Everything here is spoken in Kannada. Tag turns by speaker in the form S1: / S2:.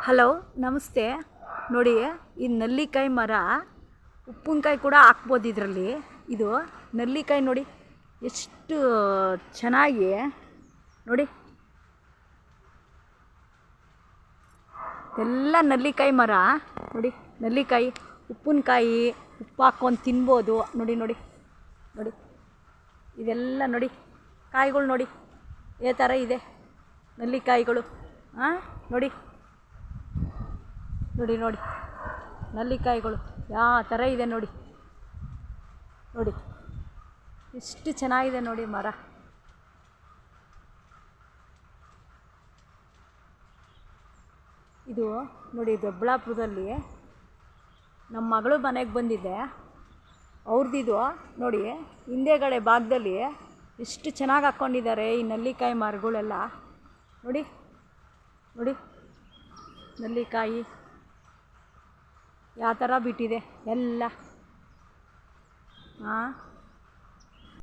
S1: ಹಲೋ, ನಮಸ್ತೆ. ನೋಡಿ, ಈ ನೆಲ್ಲಿಕಾಯಿ ಮರ ಉಪ್ಪಿನಕಾಯಿ ಕೂಡ ಹಾಕ್ಬೋದು ಇದರಲ್ಲಿ. ಇದು ನೆಲ್ಲಿಕಾಯಿ ನೋಡಿ ಎಷ್ಟು ಚೆನ್ನಾಗಿ ನೋಡಿ, ಎಲ್ಲ ನೆಲ್ಲಿಕಾಯಿ ಮರ ನೋಡಿ. ನೆಲ್ಲಿಕಾಯಿ ಉಪ್ಪಿನಕಾಯಿ ಉಪ್ಪು ಹಾಕ್ಕೊಂಡು ತಿನ್ಬೋದು. ನೋಡಿ ನೋಡಿ ನೋಡಿ, ಇದೆಲ್ಲ ನೋಡಿ ಕಾಯಿಗಳು ನೋಡಿ ಈ ಥರ ಇದೆ ನೆಲ್ಲಿಕಾಯಿಗಳು. ನೋಡಿ ನೋಡಿ ನೋಡಿ ನೆಲ್ಲಿಕಾಯಿಗಳು ಯಾವ ಥರ ಇದೆ ನೋಡಿ. ನೋಡಿ ಎಷ್ಟು ಚೆನ್ನಾಗಿದೆ ನೋಡಿ ಮರ. ಇದು ನೋಡಿ ದೊಡ್ಡಬಳ್ಳಾಪುರದಲ್ಲಿ ನಮ್ಮ ಮಗಳು ಮನೆಗೆ ಬಂದಿದ್ದೆ. ಅವ್ರದ್ದಿದು ನೋಡಿ, ಹಿಂದೆಗಡೆ ಭಾಗದಲ್ಲಿ ಎಷ್ಟು ಚೆನ್ನಾಗಿ ಹಾಕ್ಕೊಂಡಿದ್ದಾರೆ ಈ ನೆಲ್ಲಿಕಾಯಿ ಮರಗಳೆಲ್ಲ. ನೋಡಿ ನೋಡಿ ನೆಲ್ಲಿಕಾಯಿ ಯಾವ ಥರ ಬಿಟ್ಟಿದೆ ಎಲ್ಲ.